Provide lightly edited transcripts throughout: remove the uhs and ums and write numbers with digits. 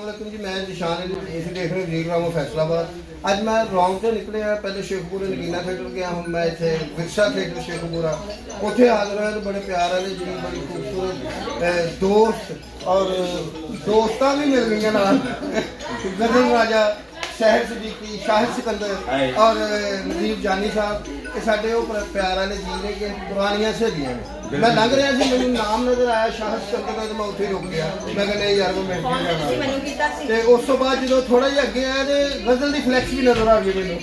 अस्सलामुअलैकुम जी। मैं निशान है, इसी देख रहे जी ड्रामा फैसलाबाद। अज मैं रौंग तो निकले पहले शेखपुरे नगीना थिएटर गया, हूँ मैं इतने विरसा थिएटर शेखपुरा उत्थे हाजिर होया तो बड़े प्यार वाले जी, बड़ी खूबसूरत दोस्त और दोस्तां भी मिल गई नाल गजल राजा शहर सदीकी, शाहिद सिकंदर और नजीब जानी साहब ये साडे प्यार वाले जी ने कि पुरानियां सहेलियां ने। मैं लंघ रहा सी, मैनूं नाम नजर आया शाहिद सिकंदर का, तो मैं उत्थे रुक गया। मैं कहने यार वो मिल गया ते उस तो बाद जो थोड़ा जिहा अगे आया तो गजल की फ्लैक्स भी नजर आ गई मैनूं।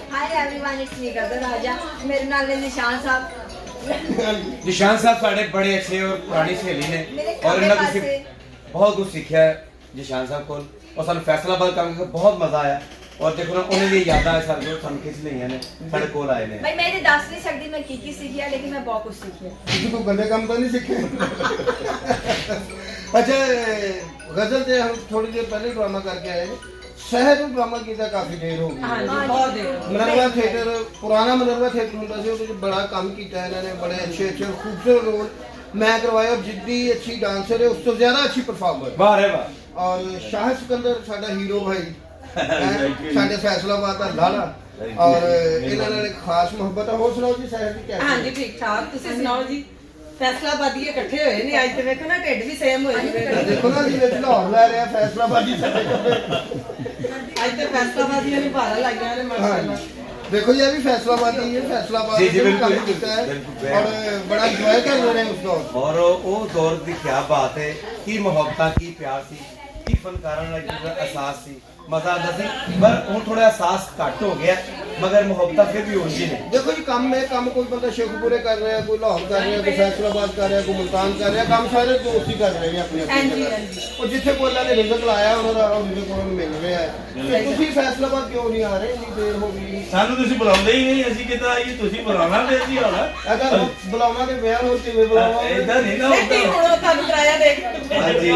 हाय एवरीवन, इट्स मी गजल राजा, मेरे नाल ने निशान साहब। निशान साहब साढ़े बड़े अच्छे और पुरानी सहेली ने और इन्होंने बहुत कुछ सीखा है निशान साहब को, और सानू फैसलाबाद काम करके बहुत मजा आया। और देखो ना उन्हें भी याद आया सर जो सानू खिंच लईयां ने साडे कोल आए ने। भाई मैं ये दस नहीं सकती मैं की सीखी है, लेकिन मैं बहुत कुछ सीखी है। किसी को गंदे काम तो नहीं सीखे। अच्छा गजल से हम थोड़ी देर पहले ड्रामा करके आए, शहर में ड्रामा किया काफी देर हो गई। मनरवा थिएटर पुराना मनरवा थिएटर होता से उसमें बड़ा काम किया इन्होंने, बड़े अच्छे अच्छे खूबसूरत रोल मैं करवाया। जिद्दी अच्छी डांसर है, उससे ज्यादा अच्छी परफॉर्मर। वाह रे वाह। और शाहिद सिकंदर साडा हीरो भाई साडे फैसलाबाद का लाड़ा, और इन्होंने एक खास मोहब्बत है। हो सुनाओ जी शहर की क्या? हाँ जी ठीक ठाक, तुसीं सुनाओ जी। फैसलाबादी इकट्ठे होए ने अज, तो देखो ना ढिड भी सेम होए ने। देखो ना जी विच लाहौर लै रहा फैसलाबादी साडे अज तो फैसलाबादियां ने भारा लाइयां ने माशाअल्लाह। देखो ये भी फैसलाबादी है, फैसलाबाद जी, जी, में बिल्कुल, काम किया है बिल्कुल। और बड़ा एंजॉय कर रहे हैं उस दौर। और वो दौर की क्या बात है कि मोहब्बत की प्यार सी की फनकारां नाल जुड़ा एहसास सी, मजा आता सी। पर हुण थोड़ा एहसास घट हो गया, मगर मोहब्बत फिर भी उंजी ने। देखो जी काम में काम कोई बंदा शेखपुरे कर रहा है, कोई लाहौर कर रहा है, कोई फैसलाबाद कर रहा है, कोई मुल्तान कर रहा है, काम सारे दोस्त ही कर रहे हैं अपनी अपनी जगह। और जिथे कोई अल्लाह ने रिज़्क लाया उन्होंने रिज़्क उन्होंने मिल रहा है। तो तुसी फैसलाबाद क्यों नहीं आ रहे? इतनी देर हो गई। ਸਾਨੂੰ ਤੁਸੀਂ ਬੁਲਾਉਂਦੇ ਹੀ ਨਹੀਂ, ਅਸੀਂ ਕਿੱਦਾਂ ਆਈਏ? ਤੁਸੀਂ ਬੁਲਾਉਣਾ ਤੇ ਅਸੀਂ ਆਉਣਾ। अगर बुलावा के बयान हो किवें बुलावा? ਏਦਾਂ ਨਹੀਂ ਨਾ नहीं ਹੁੰਦਾ। हुण तुहानू कराया देख। ਹਾਂਜੀ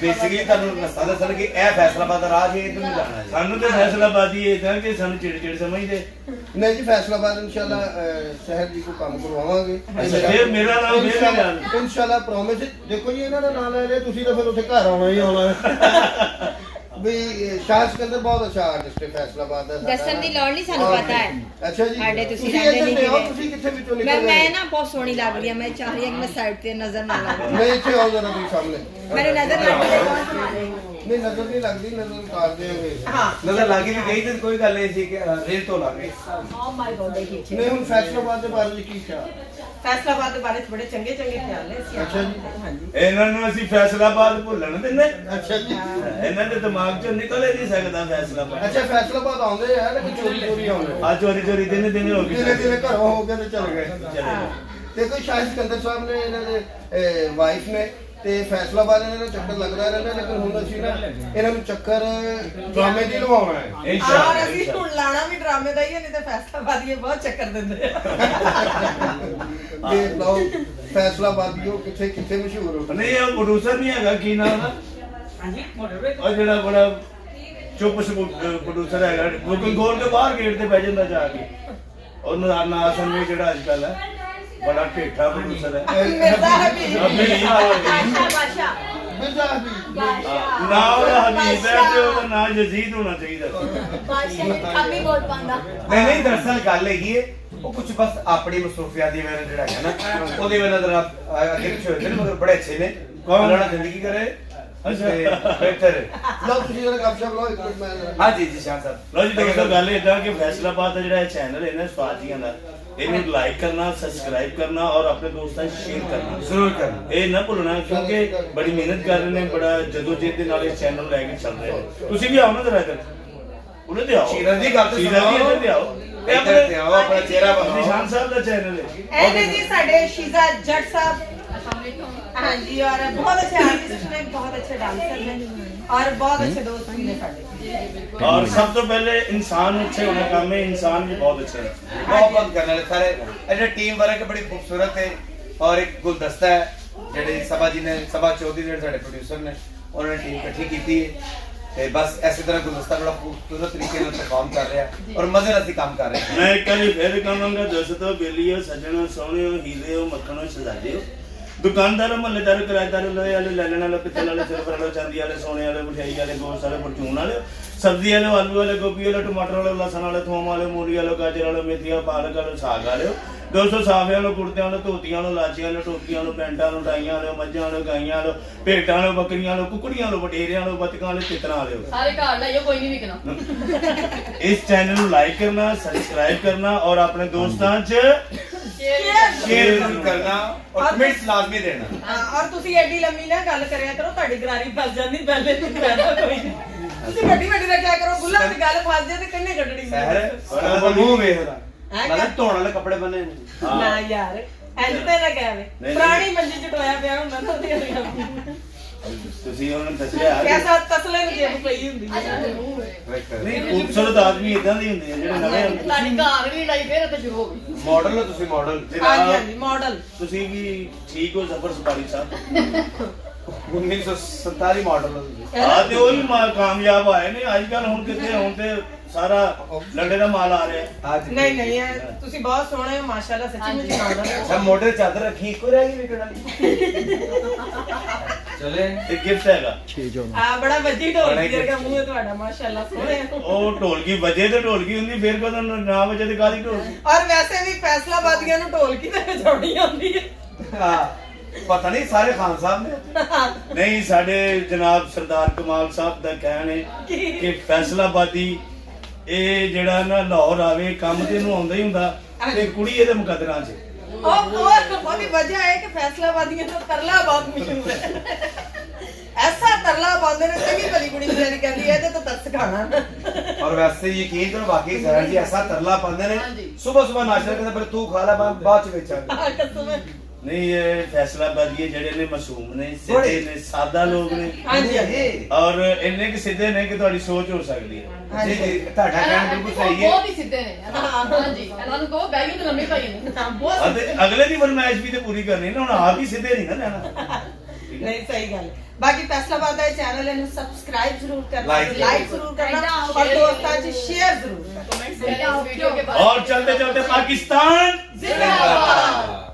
ਬੇਸਿਕਲੀ ਤੁਹਾਨੂੰ ਰਸਤਾ ਦੱਸਣ ਕਿ ਇਹ ਫੈਸਲਾਬਾਦ ਦਾ ਰਾਹ ਹੈ, ਇਧਰ ਨੂੰ ਜਾਣਾ ਹੈ। ਸਾਨੂੰ ਤੇ ਫੈਸਲਾਬਾਦੀ ਏਦਾਂ ਕਿ ਸਾਨੂੰ ਚਿੜ ਸਮਝਦੇ। नहीं जी फैसलाबाद इंशाल्लाह शहर जी को काम करवावांगे। अच्छा, फिर मेरा नाम फिर नहीं याद। इंशाल्लाह प्रॉमिस। देखो जी इन्होंने नाम ले रहे तुसी तो फिर उसे घर आना ही आना भी। शाहिद सिकंदर बहुत अच्छा आर्टिस्ट है फैसलाबाद का। दसन दी लोड़ नहीं, सानू पता है। अच्छा जी साडे तुसी तुसी रहंदे इधर नहीं ते आओ, जिवे। तुसी किथे विचों मैं निकल मैं गए? ना बहुत सोहनी लग रही है, मैं चाह रही हूं कि मैं साइड पे नजर ना लगे। मैं इथे आओ जरा तुम सामने। मेरे नजर लग गई। नहीं नजर नहीं लगती, नजर उतार देंगे। हाँ नजर लागी भी गई तो कोई गल नहीं सी कि रेल तो लागे। ओ माय गॉड देखिए। नहीं हम फैसलाबाद के बारे में की क्या? फैसलाबाद के बारे च बड़े चंगे चंगे ख्याल ने असीं। अच्छा जी। हाँ जी ਇਹਨਾਂ ਨੂੰ ਅਸੀਂ ਫੈਸਲਾਬਾਦ ਭੁੱਲਣ ਦਿੰਦੇ। अच्छा जी। ਇਹਨਾਂ ਦੇ ਦਿਮਾਗ ਚੋਂ ਨਿਕਲ ਹੀ ਨਹੀਂ ਸਕਦਾ ਫੈਸਲਾਬਾਦ। अच्छा फैसलाबाद आਉਂਦੇ ਆ लेकिन चोरी चोरी आਉਂਦੇ। ਆ ਚੋਰੀ ਚੋਰੀ ਦਿਨ ਦਿਨ ਹੋ ਗਈ। धीरे धीरे घरों हो के चल गए। चले गए। देखो शाहिद सिकंदर साहब ने इन्होंने वाइफ ने ਤੇ ਫੈਸਲਾਬਾਦ ਇਹਨਾਂ ਦਾ ਚੱਕਰ ਲੱਗਦਾ ਰਹਿੰਦਾ, ਲੇਕਿਨ ਹੁਣ ਅਸੀਂ ਨਾ ਇਹਨਾਂ ਨੂੰ ਚੱਕਰ ਡਰਾਮੇ ਦੀ ਲਵਾਉਣਾ ਹੈ। और इंशाअल्लाह असीं हुण लाना भी ड्रामे दा ही है, नहीं तो फैसलाबादी बहुत चक्कर दिंदे आ। ਇਹ ਲਓ ਫੈਸਲਾਬਾਦੀਓ ਕਿੱਥੇ ਕਿੱਥੇ ਮਸ਼ਹੂਰ ਹੋ। ਨਹੀਂ ਉਹ ਪ੍ਰੋਡਿਊਸਰ ਨਹੀਂ ਹੈਗਾ, ਕੀ ਨਾਮ ਦਾ? ਹਾਂਜੀ ਉਹ ਜਿਹੜਾ ਬੜਾ ਚੁੱਪ ਪ੍ਰੋਡਿਊਸਰ ਹੈਗਾ, ਬੁਕਿੰਗ ਖੋਲ ਕੇ ਬਾਹਰ ਗੇਟ ਤੇ ਬਹਿ ਜਾਂਦਾ ਜਾ ਕੇ। ਉਹਨਾਂ ਦਾ ਆਸਨ ਵੀ ਜਿਹੜਾ ਅੱਜ ਕੱਲ ਹੈ ਬੜਾ ਢੇਠਾ ਪ੍ਰੋਡਿਊਸਰ ਹੈ। मिर्जा हबीब। बादशाह बादशाह ਮਿਰਜ਼ਾ ਹਬੀਬ। बादशाह ਨਾ ਉਹਦਾ ਹਬੀਬ ਹੈ ਤੇ ਉਹਦਾ ਨਾਂ ਯਜ਼ੀਦ ਹੋਣਾ ਚਾਹੀਦਾ। बादशाह ने कभी बोल पांदा। नहीं नहीं दरअसल गल है वो कुछ बस अपनी मसरूफियात की वजह जड़ा है ना ओदी वजह जरा आगे पीछे होते हैं, मगर बड़े अच्छे ने। कौन? अल्लाह ने जिंदगी करे बेहतर है। ਲਓ ਤੁਸੀਂ ਜਰਾ ਗੱਪਸ਼ਪ ਲਓ, ਇੱਕ ਮਿੰਟ ਮੈਂ ਜਰਾ। हाँ जी जी शाह साहब। ਲੋ ਜੀ ਦੋਸਤੋ ਗੱਲ ਇਦਾਂ ਕਿ ਫੈਸਲਾਬਾਦ ਦਾ ਜਿਹੜਾ ਇਹ ਚੈਨਲ ਹੈ ਨਾ ਸਵਾਜੀਆਂ ਦਾ, ਇਹਨੂੰ ਲਾਈਕ ਕਰਨਾ, ਸਬਸਕ੍ਰਾਈਬ ਕਰਨਾ ਔਰ ਆਪਣੇ ਦੋਸਤਾਂ ਨੂੰ ਸ਼ੇਅਰ ਕਰਨਾ जरूर करना। ਇਹ ਨਾ ਭੁੱਲਣਾ, ਕਿਉਂਕਿ ਬੜੀ ਮਿਹਨਤ ਕਰ ਰਹੇ ਨੇ, ਬੜਾ ਜਦੋਜਹਿਦ ਦੇ ਨਾਲ ਇਹ ਚੈਨਲ ਲੈ ਕੇ ਚੱਲ ਰਹੇ ਨੇ। ਤੁਸੀਂ ਵੀ ਆਓ ਨਾ ਜਰਾ ਕਰ ਉਹਨੇ ਤੇ ਆਓ। ਸ਼ੀਰਾ ਦੀ ਗੱਲ ਤੇ ਸ਼ੀਰਾ ਦੀ ਸੁਣਾਓ। ਇੱਧਰ ਤੇ ਆਓ। ਇਹ इधर ते आओ, अपना चेहरा बनाओ। ਨਿਸ਼ਾਨ ਸਾਹਿਬ ਦਾ ਚੈਨਲ ਹੈ। ऐसे जी साडे शीजा जट साहब। हाँ जी और बहुत अच्छे आर्टिस्ट ने, बहुत अच्छे डांसर हैं और बहुत अच्छे दोस्त भी ने साडे। और सब तो पहले इंसान अच्छे होना काम है, इंसान भी बहुत अच्छे हैं। मोहब्बत करने वाले सारे ऐसे टीम वर्क बड़ी खूबसूरत है। और एक गुलदस्ता है जेडे सबा जी ने, सबा चौधरी जेडे साडे प्रोड्यूसर ने, उन्होंने टीम इकट्ठी की थी ते बस इसी तरह गुलदस्ता बड़ा खूबसूरत तरीके से परफॉर्म कर रहा है और मजे नाल काम कर रहे हैं। मैं एक बार फिर कहांगा दोस्तों, बेलियो सज्जनों, सोहणियो, हीरे हो, मक्खणो, शहजादे हो, दुकानदार महल्लेदार किराएदार लोहे वाले लैलन वाले पित्तल वाले सिल्वर वाले चांदी वाले सोने वाले मिठाई वाले गोश्त वाले परचून वाले सब्जी वाले आलू वाले गोभी वाले टमाटर वाले लहसुन वाले थोम वाले मूली वाले गाजर वाले मेथियां पालक वाले साग वाले दोस्तों साफे वाले कुर्तियां वाले धोतियां वाले लाचियां वाले टोपियां वाले पैंटां वाले टाइयां वाले मज्जां वाले गाइयां वाले भेटां वाले बकरियां वाले कुकड़ियां वाले बटेरियां वाले बतकां वाले तितरां वाले सारे घर लाइयो कोई नहीं विकना इस चैनल ਨੂੰ ਲਾਈਕ ਕਰਨਾ ਸਬਸਕ੍ਰਾਈਬ ਕਰਨਾ ਔਰ ਆਪਣੇ ਦੋਸਤਾਂ 'ਚ शेयर जरूर करना और कमेंट्स लाजमी देना। और ਤੁਸੀਂ ਐਡੀ ਲੰਮੀ ਨਾ ਗੱਲ ਕਰਿਆ ਕਰੋ ਤੁਹਾਡੀ ਗਰਾਰੀ ਫਸ ਜਾਂਦੀ ਪਹਿਲੇ ਤੋਂ ਫਾਇਦਾ ਕੋਈ ਨਹੀਂ ਤੁਸੀਂ ਵੱਡੀ ਵੱਡੀ ਰੱਖਿਆ ਕਰੋ ਗੁੱਲਾਂ ਦੀ ਗੱਲ ਫਸ ਜੇ ਤੇ ਕੰਨੇ ਕੱਢਣੀ ਸਹਿਰ ਬੜਾ ਮੂੰਹ ਵੇਖਦਾ ਮਤਲਬ ਧੋਣ ਵਾਲੇ ਕੱਪੜੇ ਬੰਨੇ ਨੇ। ਨਾ ਯਾਰ ਇੰਜ ਤੇ ਨਾ ਕਹਿਵੇ ਪੁਰਾਣੀ ਮੰਜੀ ਚ ਟੋਇਆ ਪਿਆ ਹੁੰਦਾ ਤਾਂ ਉਹਦੀਆਂ ਗੱਲਾਂ ਤੁਸੀਂ ਉਹਨਾਂ ਨੂੰ ਦੱਸਿਆ ਕਿਆ ਤਸਲੇ ਨੂੰ ਜੇਬ ਪਈ ਹੁੰਦੀ ਹੈ ਨਹੀਂ ਖੂਬਸੂਰਤ ਆਦਮੀ ਇਦਾਂ ਦੇ ਹੁੰਦੇ ਆ ਜਿਹੜੇ ਨਵੇਂ ਹੁੰਦੇ ਤੁਹਾਡੀ ਘਰ ਵੀ ਲੜਾਈ ਫੇਰ ਤੇ ਸ਼ੁਰੂ ਹੋ ਗਈ ਮਾਡਲ ਹੋ ਤੁਸੀਂ ਮਾਡਲ ਹਾਂਜੀ ਹਾਂਜੀ ਮਾਡਲ ਤੁਸੀਂ ਵੀ ਠੀਕ ਹੋ ਜ਼ਫਰ ਸੁਪਾਰੀ ਸਾਹਿਬ 1947 ਮਾਡਲ ਹੋ ਤੁਸੀਂ। ਆ ਤੇ ਉਹ ਵੀ ਕਾਮਯਾਬ ਆਏ ਨੇ ਅੱਜ ਕੱਲ ਹੁਣ ਕਿੱਥੇ ਹੁਣ ਤੇ ਸਾਰਾ ਲੰਡੇ ਦਾ ਮਾਲ ਆ ਰਿਹਾ ਅੱਜ ਨਹੀਂ ਨਹੀਂ ਤੁਸੀਂ ਬਹੁਤ ਸੋਹਣੇ ਹੋ ਮਾਸ਼ਾਅੱਲਾ ਸੱਚੀ ਮੁੱਚੀ ਮਾਡਲ ਅੱਛਾ ਮੋਢੇ ਤੇ ਚਾਦਰ ਰੱਖੀ ਇੱਕੋ ਰਹਿ ਗਈ ਵਿਕਣ ਵਾਲੀ ਚਲੇ ਤੇ ਗਿਫਟ ਹੈਗਾ ਆ ਬੜਾ ਵੱਜੀ ਢੋਲਕੀ ਵਰਗਾ ਮੂੰਹ ਹੈ ਤੁਹਾਡਾ ਮਾਸ਼ਾਅੱਲਾ ਸੋਹਣੇ ਹੋ। ਉਹ ਢੋਲਕੀ ਵਜੇ ਤੇ ਢੋਲਕੀ ਹੁੰਦੀ ਫਿਰ ਕਦੋਂ ਨਾ ਵਜੇ ਤੇ ਕਾਹਦੀ ਢੋਲਕੀ ਔਰ ਵੈਸੇ ਵੀ ਫੈਸਲਾਬਾਦੀਆਂ ਨੂੰ ਢੋਲਕੀ ਤੇ ਵਜਾਉਣੀ ਆਉਂਦੀ ਹੈ ਹਾਂ ਪਤਾ ਨਹੀਂ ਸਾਰੇ ਖਾਨ ਸਾਹਿਬ ਨੇ ਨਹੀਂ ਸਾਡੇ ਜਨਾਬ ਸਰਦਾਰ ਕਮਾਲ ਸਾਹਿਬ ਦਾ ਕਹਿਣ ਹੈ ਕਿ ਫੈਸਲਾਬਾਦੀ ਇਹ ਜਿਹੜਾ ਨਾ ਲਾਹੌਰ ਆਵੇ ਕੰਮ ਤੇ ਇਹਨੂੰ ਆਉਂਦਾ ਹੀ ਹੁੰਦਾ ਤੇ ਕੁੜੀ ਇਹਦੇ ਮੁਕੱਦਰਾਂ 'ਚ ਉਹਦੀ ਵਜ੍ਹਾ ਹੈ ਕਿ ਫੈਸਲਾਬਾਦੀਆਂ ਦਾ ਤਰਲਾ ਬਹੁਤ ਮਸ਼ਹੂਰ ਹੈ ਐਸਾ ਤਰਲਾ ਪਾਉਂਦੇ ਨੇ ਚੰਗੀ ਭਲੀ ਕੁੜੀ ਜਿਹੜੀ ਕਹਿੰਦੀ ਇਹਦੇ ਤੋਂ ਤਰਸ ਖਾਣਾ और वैसे यकीन करो बाकी सहर जी ऐसा तरला पाते ने सुबह सुबह नाश्ता करते पर तू खा ला बाद च बेचा ਕਸਮ ਹੈ ਨਹੀਂ ਇਹ ਫੈਸਲਾਬਾਦੀ ਜਿਹੜੇ ਨੇ ਮਾਸੂਮ ਨੇ ਸਿੱਧੇ ਨੇ ਸਾਦਾ ਲੋਕ ਨੇ ਹਾਂਜੀ ਹਾਂਜੀ ਔਰ ਇੰਨੇ ਕਿ ਸਿੱਧੇ ਨੇ ਕਿ ਤੁਹਾਡੀ ਸੋਚ ਹੋ ਸਕਦੀ ਹੈ जी जी ਤੁਹਾਡਾ ਕਹਿਣਾ ਬਿਲਕੁਲ ਸਹੀ ਹੈ ਬਹੁਤ ਹੀ ਸਿੱਧੇ ਨੇ ਹਾਂਜੀ ਇਹਨਾਂ ਨੂੰ ਕਹੋ ਬੈਗੀ ਤੇ ਲੰਮੇ ਪਾਈ ਨੇ ਬਹੁਤ ਅਤੇ ਅਗਲੇ ਦੀ ਫਰਮਾਇਸ਼ ਵੀ ਤੇ ਪੂਰੀ ਕਰਨੀ ਨਾ ਹੁਣ ਆਪ ਹੀ ਸਿੱਧੇ ਨਹੀਂ ਨਾ ਰਹਿਣਾ ਨਹੀਂ ਸਹੀ ਗੱਲ ਹੈ। ਬਾਕੀ ਫੈਸਲਾਬਾਦ ਦਾ ਚੈਨਲ ਇਹਨੂੰ ਸਬਸਕ੍ਰਾਈਬ ਜ਼ਰੂਰ ਕਰਨਾ Like ਲਾਈਕ ਜ਼ਰੂਰ ਕਰਨਾ ਔਰ ਦੋਸਤਾਂ 'ਚ ਸ਼ੇਅਰ ਜ਼ਰੂਰ ਕਰਨਾ कमेंट्स करें इस वीडियो के बाद और चलते चलते पाकिस्तान जिंदाबाद।